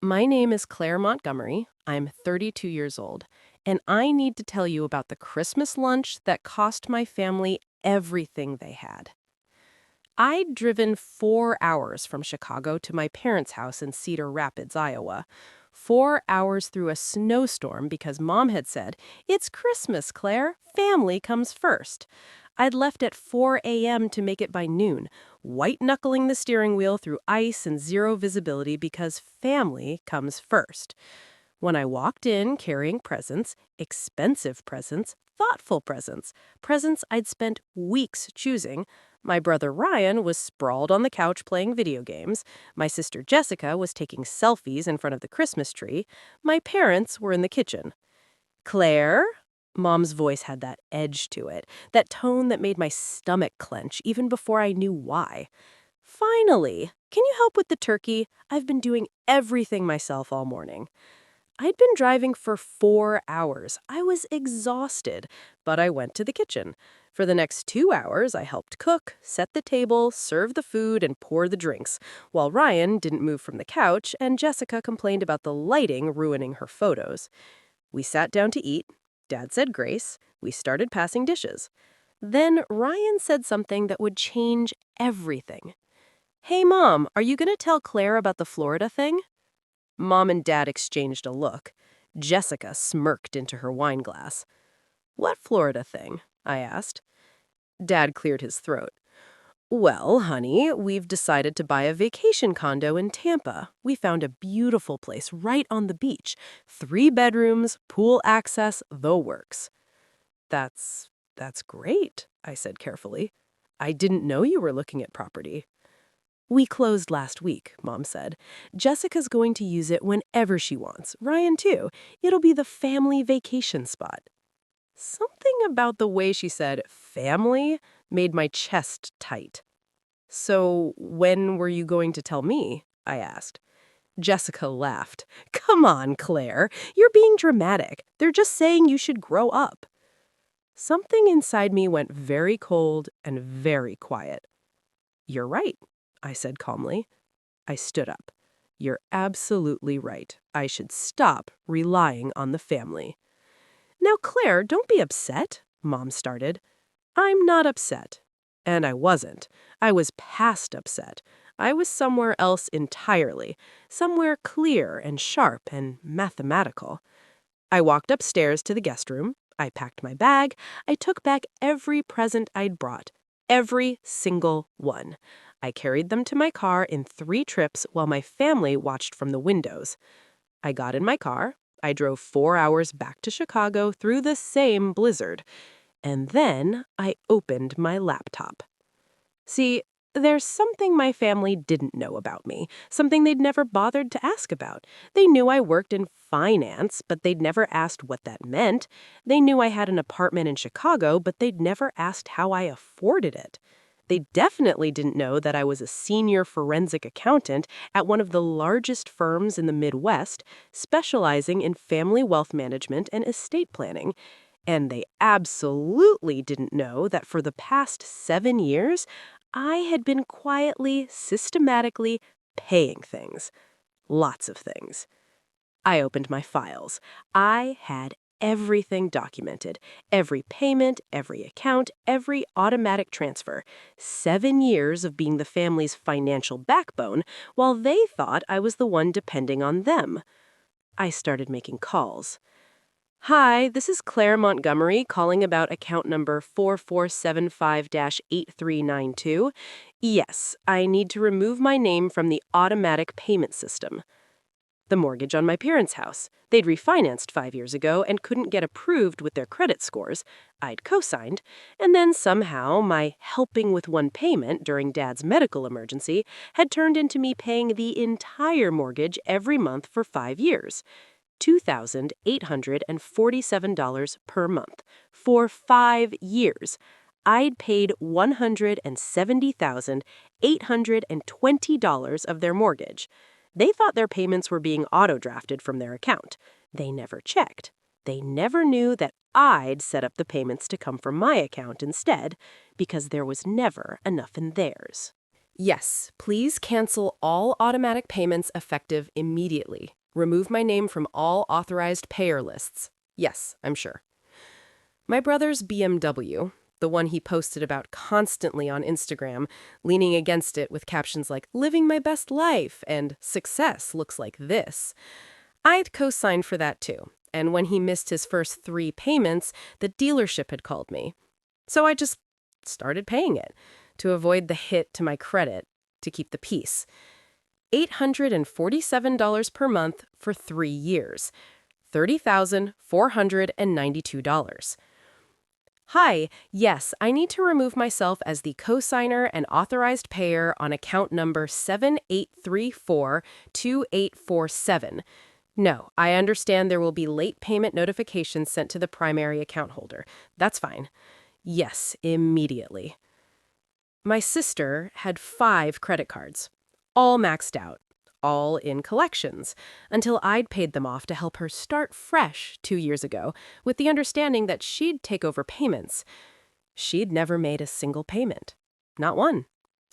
My name is Claire Montgomery. I'm 32 years old, and I need to tell you about the Christmas lunch that cost my family everything they had. I'd driven 4 hours from Chicago to my parents' house in Cedar Rapids, Iowa. 4 hours through a snowstorm because Mom had said, "It's Christmas, Claire. Family comes first." I'd left at 4 a.m. to make it by noon, white-knuckling the steering wheel through ice and zero visibility because family comes first. When I walked in carrying presents, expensive presents, thoughtful presents, presents I'd spent weeks choosing, my brother Ryan was sprawled on the couch playing video games, my sister Jessica was taking selfies in front of the Christmas tree, my parents were in the kitchen. "Claire?" Mom's voice had that edge to it, that tone that made my stomach clench even before I knew why. "Finally! Can you help with the turkey? I've been doing everything myself all morning." I'd been driving for 4 hours. I was exhausted, but I went to the kitchen. For the next 2 hours, I helped cook, set the table, serve the food, and pour the drinks, while Ryan didn't move from the couch and Jessica complained about the lighting ruining her photos. We sat down to eat. Dad said grace. We started passing dishes. Then Ryan said something that would change everything. "Hey, Mom, are you going to tell Claire about the Florida thing?" Mom and Dad exchanged a look. Jessica smirked into her wine glass. "What Florida thing?" I asked. Dad cleared his throat. "Well, honey, we've decided to buy a vacation condo in Tampa. We found a beautiful place right on the beach. 3 bedrooms, pool access, the works." That's great," I said carefully. "I didn't know you were looking at property." "We closed last week," Mom said. "Jessica's going to use it whenever she wants. Ryan, too. It'll be the family vacation spot." Something about the way she said family made my chest tight. "So when were you going to tell me?" I asked. Jessica laughed. "Come on, Claire. You're being dramatic. They're just saying you should grow up." Something inside me went very cold and very quiet. "You're right," I said calmly. I stood up. "You're absolutely right. I should stop relying on the family." "Now, Claire, don't be upset," Mom started. "I'm not upset." And I wasn't. I was past upset. I was somewhere else entirely, somewhere clear and sharp and mathematical. I walked upstairs to the guest room. I packed my bag. I took back every present I'd brought, every single one. I carried them to my car in 3 trips while my family watched from the windows. I got in my car. I drove 4 hours back to Chicago through the same blizzard. And then I opened my laptop. See, there's something my family didn't know about me, something they'd never bothered to ask about. They knew I worked in finance, but they'd never asked what that meant. They knew I had an apartment in Chicago, but they'd never asked how I afforded it. They definitely didn't know that I was a senior forensic accountant at one of the largest firms in the Midwest, specializing in family wealth management and estate planning. And they absolutely didn't know that for the past 7 years, I had been quietly, systematically paying things. Lots of things. I opened my files. I had everything documented. Every payment, every account, every automatic transfer. 7 years of being the family's financial backbone, while they thought I was the one depending on them. I started making calls. "Hi, this is Claire Montgomery calling about account number 4475-8392. Yes, I need to remove my name from the automatic payment system." The mortgage on my parents' house. They'd refinanced 5 years ago and couldn't get approved with their credit scores. I'd co-signed. And then somehow my helping with one payment during Dad's medical emergency had turned into me paying the entire mortgage every month for 5 years. $2,847 per month. For 5 years. I'd paid $170,820 of their mortgage. They thought their payments were being auto-drafted from their account. They never checked. They never knew that I'd set up the payments to come from my account instead, because there was never enough in theirs. Yes, please cancel all automatic payments effective immediately. Remove my name from all authorized payer lists. Yes, I'm sure. My brother's BMW, the one he posted about constantly on Instagram, leaning against it with captions like, "Living my best life," and "Success looks like this." I'd co-signed for that too. And when he missed his first 3 payments, the dealership had called me. So I just started paying it to avoid the hit to my credit, to keep the peace. $847 per month for 3 years. $30,492. Hi, yes, I need to remove myself as the co-signer and authorized payer on account number 78342847. No, I understand there will be late payment notifications sent to the primary account holder. That's fine. Yes, immediately. My sister had 5 credit cards, all maxed out, all in collections, until I'd paid them off to help her start fresh 2 years ago, with the understanding that she'd take over payments. She'd never made a single payment. Not one.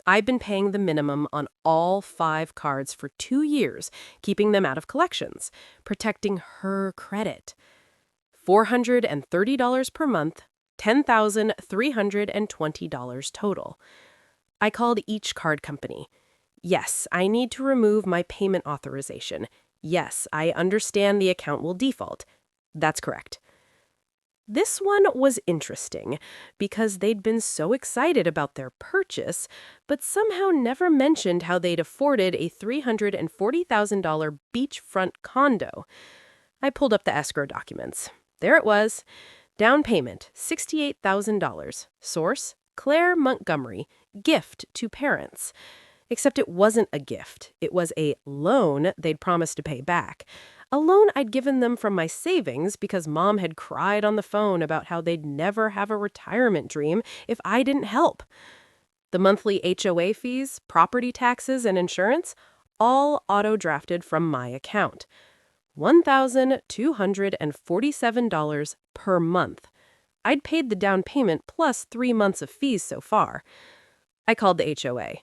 I'd been paying the minimum on all 5 cards for 2 years, keeping them out of collections, protecting her credit. $430 per month, $10,320 total. I called each card company. Yes, I need to remove my payment authorization. Yes, I understand the account will default. That's correct. This one was interesting because they'd been so excited about their purchase, but somehow never mentioned how they'd afforded a $340,000 beachfront condo. I pulled up the escrow documents. There it was. Down payment, $68,000. Source, Claire Montgomery. Gift to parents. Except it wasn't a gift. It was a loan they'd promised to pay back. A loan I'd given them from my savings because Mom had cried on the phone about how they'd never have a retirement dream if I didn't help. The monthly HOA fees, property taxes, and insurance, all auto-drafted from my account. $1,247 per month. I'd paid the down payment plus 3 months of fees so far. I called the HOA.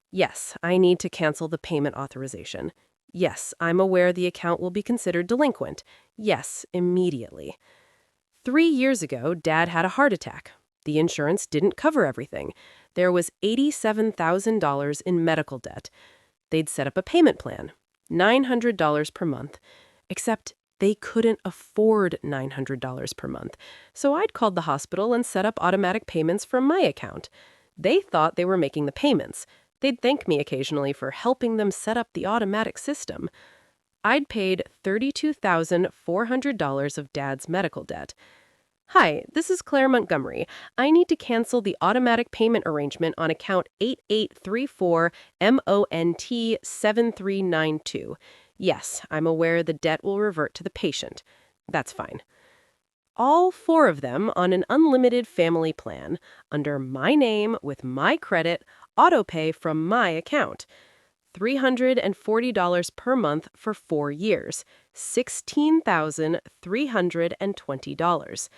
Yes, I need to cancel the payment authorization. Yes, I'm aware the account will be considered delinquent. Yes, immediately. 3 years ago, Dad had a heart attack. The insurance didn't cover everything. There was $87,000 in medical debt. They'd set up a payment plan, $900 per month, except they couldn't afford $900 per month. So I'd called the hospital and set up automatic payments from my account. They thought they were making the payments. They'd thank me occasionally for helping them set up the automatic system. I'd paid $32,400 of Dad's medical debt. Hi, this is Claire Montgomery. I need to cancel the automatic payment arrangement on account 8834MONT7392. Yes, I'm aware the debt will revert to the patient. That's fine. All 4 of them on an unlimited family plan, under my name with my credit, autopay from my account. $340 per month for 4 years, $16,320.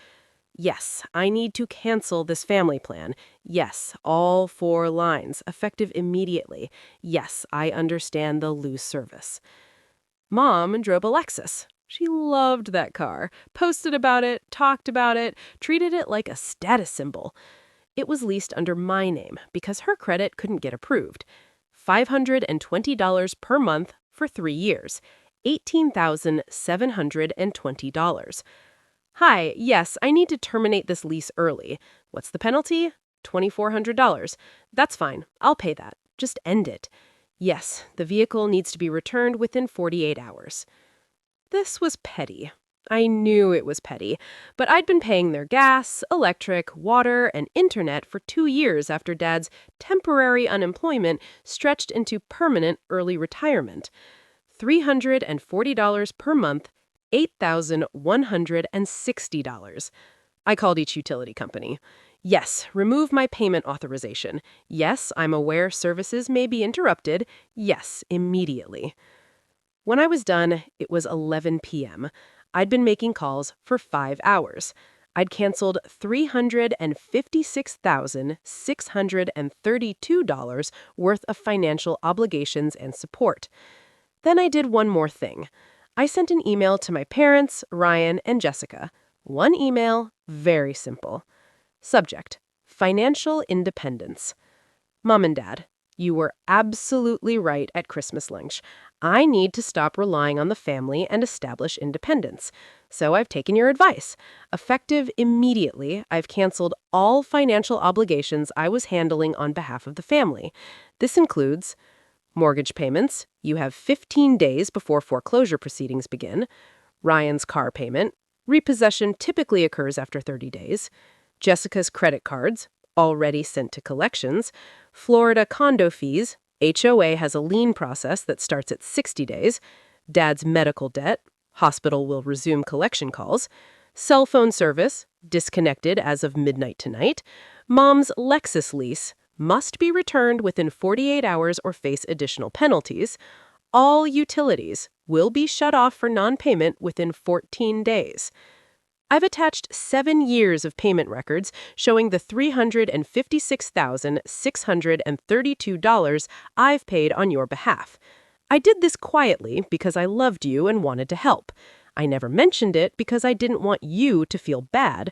Yes, I need to cancel this family plan. Yes, all 4 lines, effective immediately. Yes, I understand they'll lose service. Mom drove a Lexus. She loved that car, posted about it, talked about it, treated it like a status symbol. It was leased under my name because her credit couldn't get approved. $520 per month for 3 years, $18,720. Hi, yes, I need to terminate this lease early. What's the penalty? $2,400. That's fine. I'll pay that. Just end it. Yes, the vehicle needs to be returned within 48 hours. This was petty. I knew it was petty, but I'd been paying their gas, electric, water, and internet for 2 years after Dad's temporary unemployment stretched into permanent early retirement. $340 per month, $8,160. I called each utility company. Yes, remove my payment authorization. Yes, I'm aware services may be interrupted. Yes, immediately. When I was done, it was 11 p.m. I'd been making calls for 5 hours. I'd canceled $356,632 worth of financial obligations and support. Then I did one more thing. I sent an email to my parents, Ryan, and Jessica. One email, very simple. Subject: Financial Independence. Mom and Dad, you were absolutely right at Christmas lunch. I need to stop relying on the family and establish independence. So I've taken your advice. Effective immediately, I've canceled all financial obligations I was handling on behalf of the family. This includes mortgage payments. You have 15 days before foreclosure proceedings begin. Ryan's car payment. Repossession typically occurs after 30 days. Jessica's credit cards, already sent to collections. Florida condo fees. HOA has a lien process that starts at 60 days. Dad's medical debt. Hospital will resume collection calls. Cell phone service, disconnected as of midnight tonight. Mom's Lexus lease must be returned within 48 hours or face additional penalties. All utilities will be shut off for non-payment within 14 days. I've attached 7 years of payment records showing the $356,632 I've paid on your behalf. I did this quietly because I loved you and wanted to help. I never mentioned it because I didn't want you to feel bad.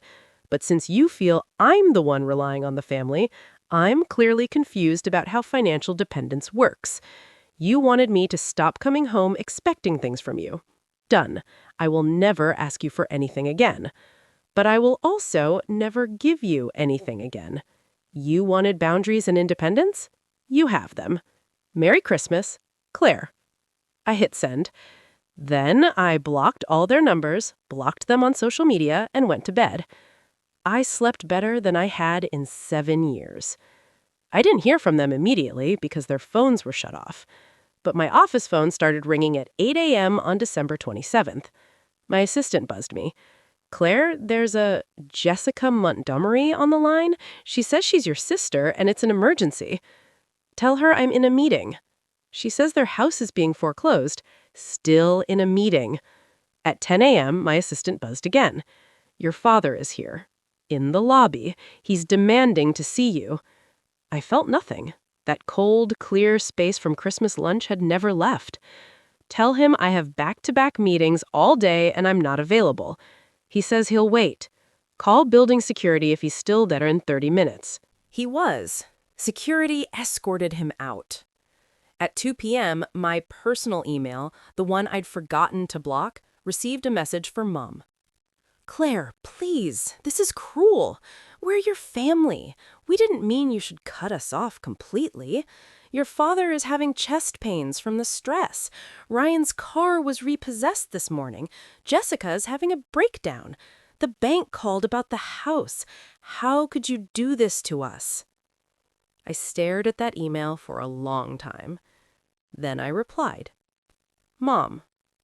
But since you feel I'm the one relying on the family, I'm clearly confused about how financial dependence works. You wanted me to stop coming home expecting things from you. Done. I will never ask you for anything again. But I will also never give you anything again. You wanted boundaries and independence? You have them. Merry Christmas, Claire. I hit send. Then I blocked all their numbers, blocked them on social media, and went to bed. I slept better than I had in 7 years. I didn't hear from them immediately because their phones were shut off. But my office phone started ringing at 8 a.m. on December 27th. My assistant buzzed me. Claire, there's a Jessica Montgomery on the line. She says she's your sister and it's an emergency. Tell her I'm in a meeting. She says their house is being foreclosed. Still in a meeting. At 10 a.m., my assistant buzzed again. Your father is here. In the lobby. He's demanding to see you. I felt nothing. That cold, clear space from Christmas lunch had never left. Tell him I have back-to-back meetings all day and I'm not available. He says he'll wait. Call building security if he's still there in 30 minutes. He was. Security escorted him out. At 2 p.m., my personal email, the one I'd forgotten to block, received a message from Mom. Claire, please, this is cruel. We're your family. We didn't mean you should cut us off completely. Your father is having chest pains from the stress. Ryan's car was repossessed this morning. Jessica is having a breakdown. The bank called about the house. How could you do this to us? I stared at that email for a long time. Then I replied, Mom,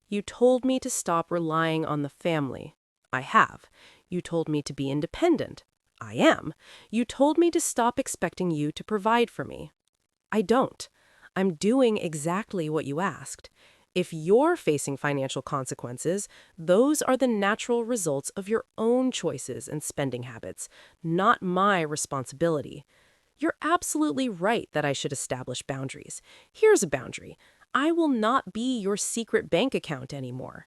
you told me to stop relying on the family. I have. You told me to be independent. I am. You told me to stop expecting you to provide for me. I don't. I'm doing exactly what you asked. If you're facing financial consequences, those are the natural results of your own choices and spending habits, not my responsibility. You're absolutely right that I should establish boundaries. Here's a boundary. I will not be your secret bank account anymore.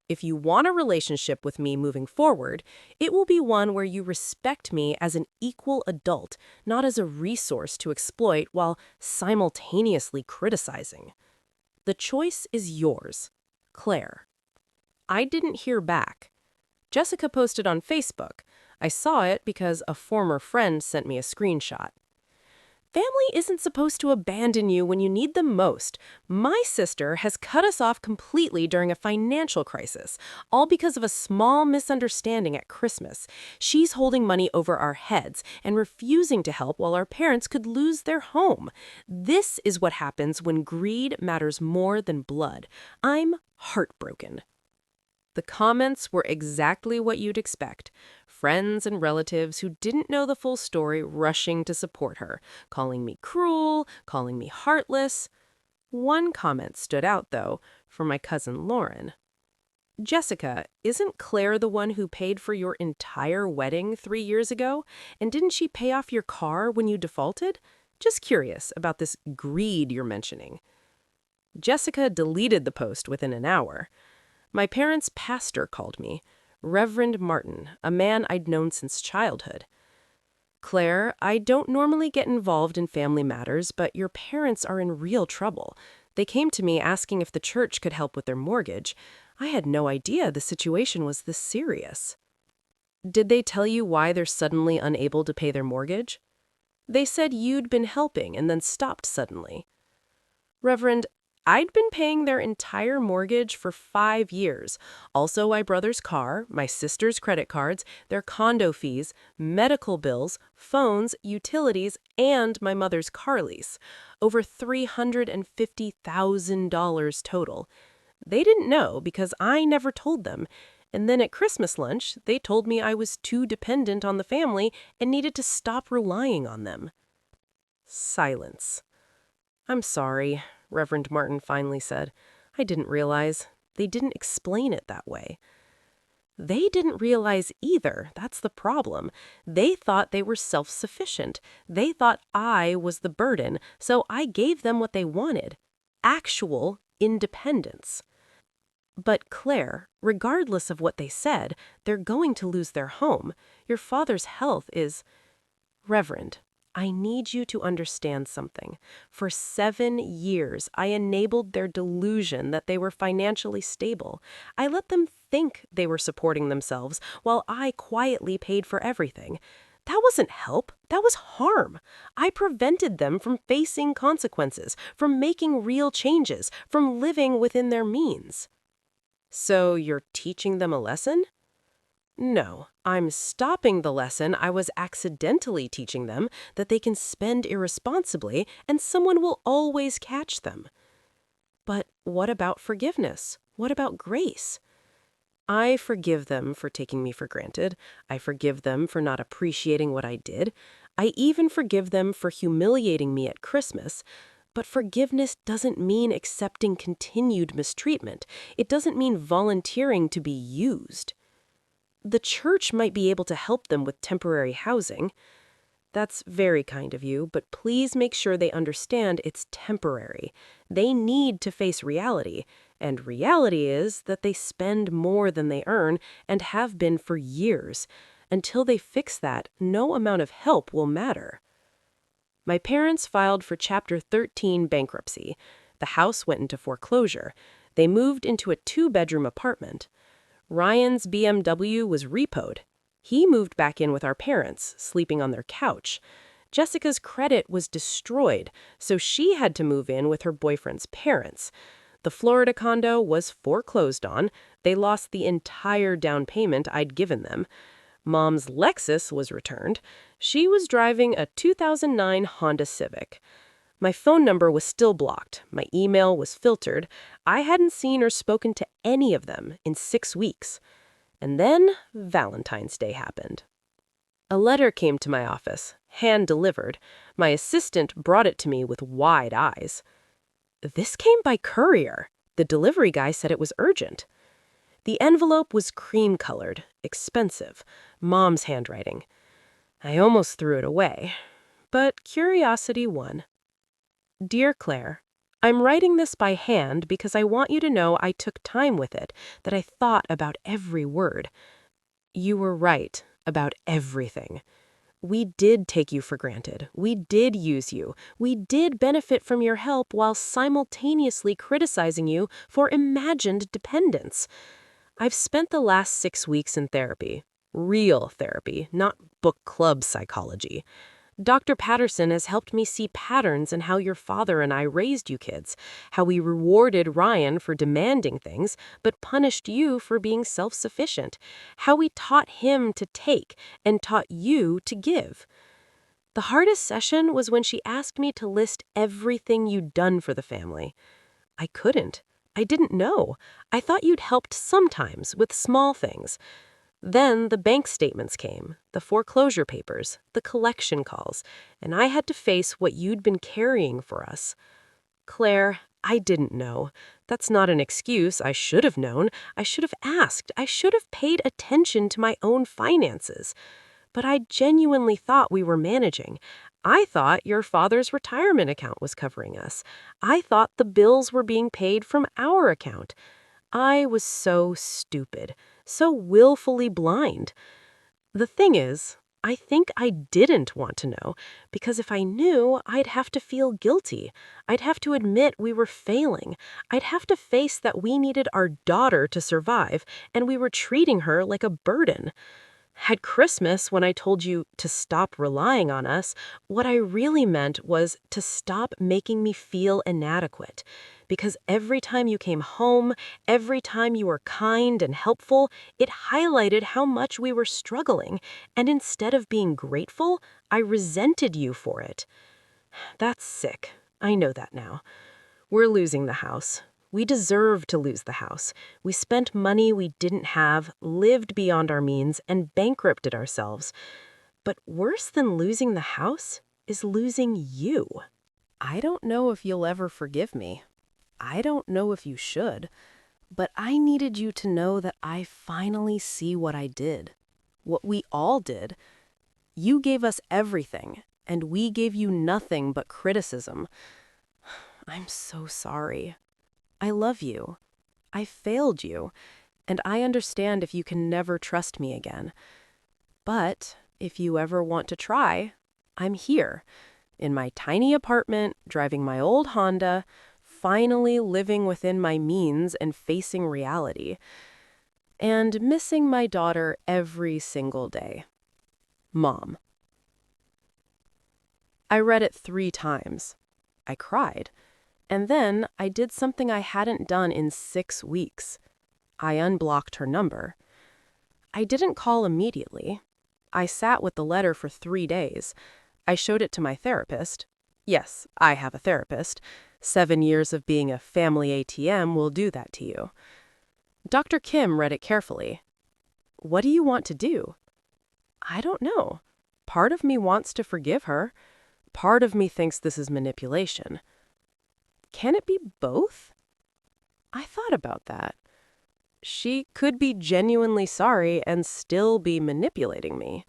If you want a relationship with me moving forward, it will be one where you respect me as an equal adult, not as a resource to exploit while simultaneously criticizing. The choice is yours, Claire. I didn't hear back. Jessica posted on Facebook. I saw it because a former friend sent me a screenshot. Family isn't supposed to abandon you when you need them most. My sister has cut us off completely during a financial crisis, all because of a small misunderstanding at Christmas. She's holding money over our heads and refusing to help while our parents could lose their home. This is what happens when greed matters more than blood. I'm heartbroken. The comments were exactly what you'd expect. Friends and relatives who didn't know the full story rushing to support her, calling me cruel, calling me heartless. One comment stood out, though, from my cousin Lauren. Jessica, isn't Claire the one who paid for your entire wedding 3 years ago? And didn't she pay off your car when you defaulted? Just curious about this greed you're mentioning. Jessica deleted the post within an hour. My parents' pastor called me, Reverend Martin, a man I'd known since childhood. Claire, I don't normally get involved in family matters, but your parents are in real trouble. They came to me asking if the church could help with their mortgage. I had no idea the situation was this serious. Did they tell you why they're suddenly unable to pay their mortgage? They said you'd been helping and then stopped suddenly. Reverend, I'd been paying their entire mortgage for 5 years. Also my brother's car, my sister's credit cards, their condo fees, medical bills, phones, utilities, and my mother's car lease. Over $350,000 total. They didn't know because I never told them. And then at Christmas lunch, they told me I was too dependent on the family and needed to stop relying on them. Silence. I'm sorry, Reverend Martin finally said. I didn't realize. They didn't explain it that way. They didn't realize either. That's the problem. They thought they were self-sufficient. They thought I was the burden, so I gave them what they wanted. Actual independence. But Claire, regardless of what they said, they're going to lose their home. Your father's health is... Reverend, I need you to understand something. For 7 years, I enabled their delusion that they were financially stable. I let them think they were supporting themselves while I quietly paid for everything. That wasn't help. That was harm. I prevented them from facing consequences, from making real changes, from living within their means. So you're teaching them a lesson? No, I'm stopping the lesson I was accidentally teaching them, that they can spend irresponsibly and someone will always catch them. But what about forgiveness? What about grace? I forgive them for taking me for granted. I forgive them for not appreciating what I did. I even forgive them for humiliating me at Christmas. But forgiveness doesn't mean accepting continued mistreatment. It doesn't mean volunteering to be used. The church might be able to help them with temporary housing. That's very kind of you, but please make sure they understand it's temporary. They need to face reality, and reality is that they spend more than they earn and have been for years. Until they fix that, no amount of help will matter. My parents filed for Chapter 13 bankruptcy. The house went into foreclosure. They moved into a 2-bedroom apartment. Ryan's BMW was repoed. He moved back in with our parents, sleeping on their couch. Jessica's credit was destroyed, so she had to move in with her boyfriend's parents. The Florida condo was foreclosed on. They lost the entire down payment I'd given them. Mom's Lexus was returned. She was driving a 2009 Honda Civic. My phone number was still blocked. My email was filtered. I hadn't seen or spoken to any of them in 6 weeks. And then Valentine's Day happened. A letter came to my office, hand-delivered. My assistant brought it to me with wide eyes. This came by courier. The delivery guy said it was urgent. The envelope was cream-colored, expensive, Mom's handwriting. I almost threw it away, but curiosity won. Dear Claire, I'm writing this by hand because I want you to know I took time with it, that I thought about every word. You were right about everything. We did take you for granted. We did use you. We did benefit from your help while simultaneously criticizing you for imagined dependence. I've spent the last 6 weeks in therapy. Real therapy, not book club psychology. Dr. Patterson has helped me see patterns in how your father and I raised you kids, how we rewarded Ryan for demanding things, but punished you for being self-sufficient, how we taught him to take and taught you to give. The hardest session was when she asked me to list everything you'd done for the family. I couldn't. I didn't know. I thought you'd helped sometimes with small things. Then the bank statements came, the foreclosure papers, the collection calls, and I had to face what you'd been carrying for us. Claire, I didn't know. That's not an excuse. I should have known. I should have asked. I should have paid attention to my own finances. But I genuinely thought we were managing. I thought your father's retirement account was covering us. I thought the bills were being paid from our account. I was so stupid, so willfully blind. The thing is, I think I didn't want to know, because if I knew, I'd have to feel guilty. I'd have to admit we were failing. I'd have to face that we needed our daughter to survive, and we were treating her like a burden. At Christmas, when I told you to stop relying on us, what I really meant was to stop making me feel inadequate. Because every time you came home, every time you were kind and helpful, it highlighted how much we were struggling, and instead of being grateful, I resented you for it. That's sick. I know that now. We're losing the house. We deserve to lose the house. We spent money we didn't have, lived beyond our means, and bankrupted ourselves. But worse than losing the house is losing you. I don't know if you'll ever forgive me. I don't know if you should. But I needed you to know that I finally see what I did. What we all did. You gave us everything, and we gave you nothing but criticism. I'm so sorry. I love you. I failed you, and I understand if you can never trust me again. But if you ever want to try, I'm here, in my tiny apartment, driving my old Honda, finally living within my means and facing reality, and missing my daughter every single day. Mom. I read it 3 times. I cried. And then I did something I hadn't done in 6 weeks. I unblocked her number. I didn't call immediately. I sat with the letter for 3 days. I showed it to my therapist. Yes, I have a therapist. 7 years of being a family ATM will do that to you. Dr. Kim read it carefully. What do you want to do? I don't know. Part of me wants to forgive her. Part of me thinks this is manipulation. Can it be both? I thought about that. She could be genuinely sorry and still be manipulating me.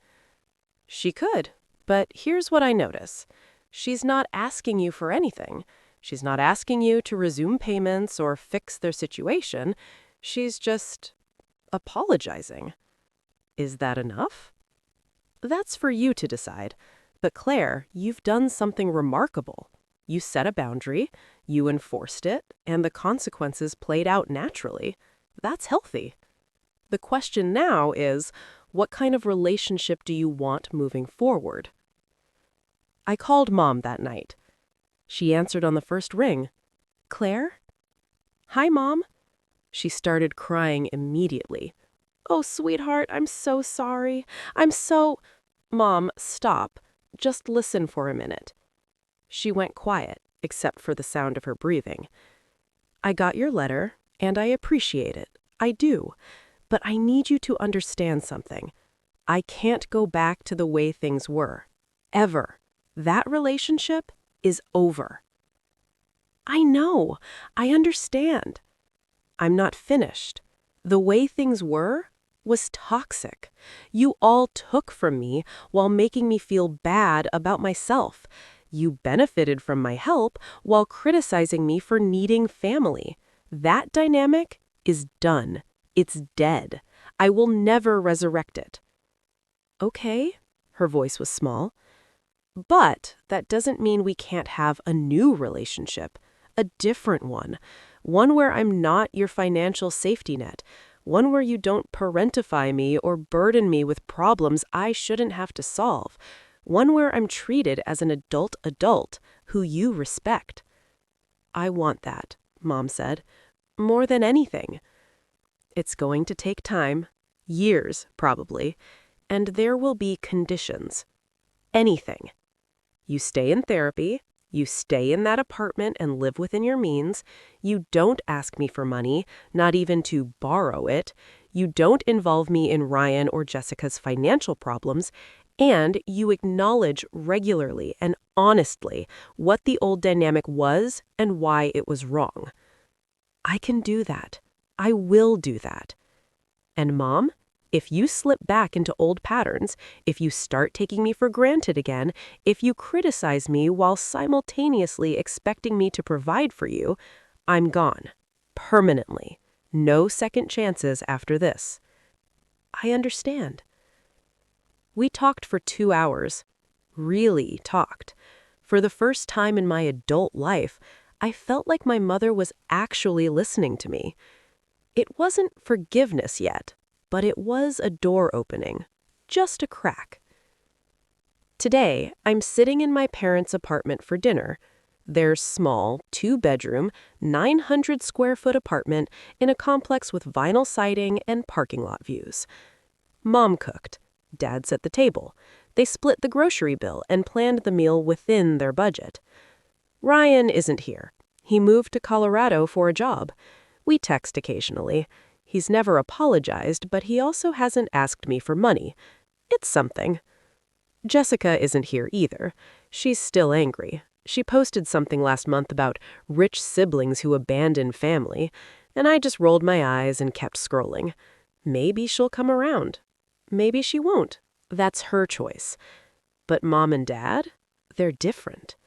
She could, but here's what I notice. She's not asking you for anything. She's not asking you to resume payments or fix their situation. She's just apologizing. Is that enough? That's for you to decide. But Claire, you've done something remarkable. You set a boundary, you enforced it, and the consequences played out naturally. That's healthy. The question now is, what kind of relationship do you want moving forward? I called Mom that night. She answered on the first ring. Claire? Hi, Mom. She started crying immediately. Oh, sweetheart, I'm so sorry. Mom, stop. Just listen for a minute. She went quiet, except for the sound of her breathing. I got your letter, and I appreciate it. I do. But I need you to understand something. I can't go back to the way things were. Ever. That relationship is over. I know. I understand. I'm not finished. The way things were was toxic. You all took from me while making me feel bad about myself. You benefited from my help while criticizing me for needing family. That dynamic is done. It's dead. I will never resurrect it. Okay, her voice was small. But that doesn't mean we can't have a new relationship, a different one. One where I'm not your financial safety net. One where you don't parentify me or burden me with problems I shouldn't have to solve. One where I'm treated as an adult who you respect. I want that, Mom said, more than anything. It's going to take time, years probably, and there will be conditions. Anything. You stay in therapy, you stay in that apartment and live within your means, you don't ask me for money, not even to borrow it, you don't involve me in Ryan or Jessica's financial problems, And you acknowledge regularly and honestly what the old dynamic was and why it was wrong. I can do that. I will do that. And Mom, if you slip back into old patterns, if you start taking me for granted again, if you criticize me while simultaneously expecting me to provide for you, I'm gone. Permanently. No second chances after this. I understand. We talked for 2 hours. Really talked. For the first time in my adult life, I felt like my mother was actually listening to me. It wasn't forgiveness yet, but it was a door opening. Just a crack. Today, I'm sitting in my parents' apartment for dinner. Their small, 2-bedroom, 900-square-foot apartment in a complex with vinyl siding and parking lot views. Mom cooked. Dad set the table. They split the grocery bill and planned the meal within their budget. Ryan isn't here. He moved to Colorado for a job. We text occasionally. He's never apologized, but he also hasn't asked me for money. It's something. Jessica isn't here either. She's still angry. She posted something last month about rich siblings who abandon family, and I just rolled my eyes and kept scrolling. Maybe she'll come around. Maybe she won't. That's her choice. But Mom and Dad? They're different.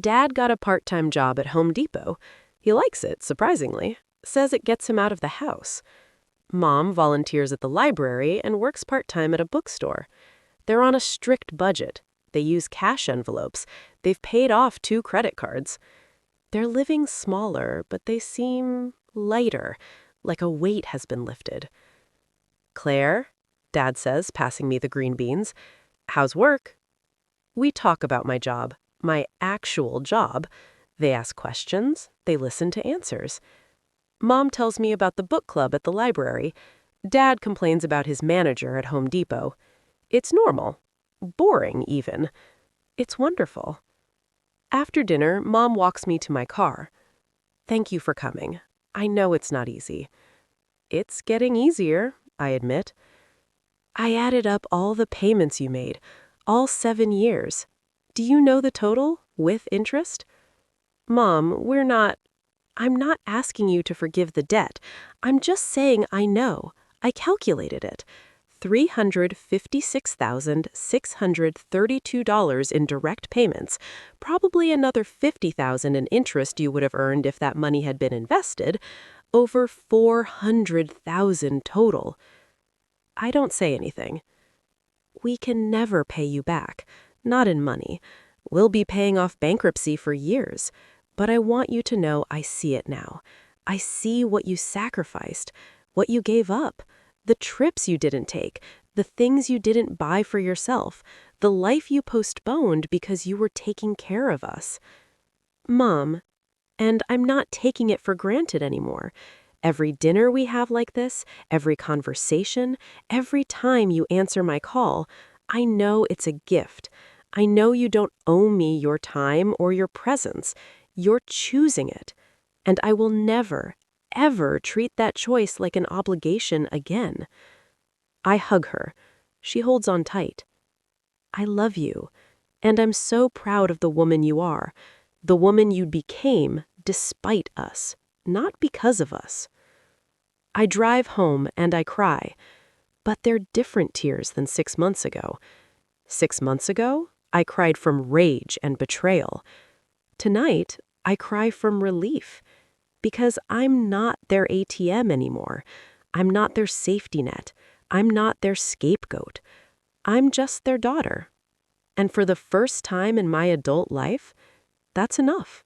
Dad got a part-time job at Home Depot. He likes it, surprisingly. Says it gets him out of the house. Mom volunteers at the library and works part-time at a bookstore. They're on a strict budget. They use cash envelopes. They've paid off 2 credit cards. They're living smaller, but they seem lighter, like a weight has been lifted. Claire, Dad says, passing me the green beans. How's work? We talk about my job, my actual job. They ask questions. They listen to answers. Mom tells me about the book club at the library. Dad complains about his manager at Home Depot. It's normal. Boring, even. It's wonderful. After dinner, Mom walks me to my car. Thank you for coming. I know it's not easy. It's getting easier, I admit. I added up all the payments you made, all 7 years. Do you know the total, with interest? Mom, I'm not asking you to forgive the debt. I'm just saying I know. I calculated it. $356,632 in direct payments, probably another $50,000 in interest you would have earned if that money had been invested, over $400,000 total. I don't say anything. We can never pay you back, not in money. We'll be paying off bankruptcy for years, but I want you to know I see it now. I see what you sacrificed, what you gave up, the trips you didn't take, the things you didn't buy for yourself, the life you postponed because you were taking care of us. Mom, and I'm not taking it for granted anymore. Every dinner we have like this, every conversation, every time you answer my call, I know it's a gift. I know you don't owe me your time or your presence. You're choosing it. And I will never, ever treat that choice like an obligation again. I hug her. She holds on tight. I love you, and I'm so proud of the woman you are, the woman you became despite us, not because of us. I drive home and I cry, but they're different tears than 6 months ago. 6 months ago, I cried from rage and betrayal. Tonight, I cry from relief, because I'm not their ATM anymore. I'm not their safety net. I'm not their scapegoat. I'm just their daughter. And for the first time in my adult life, that's enough.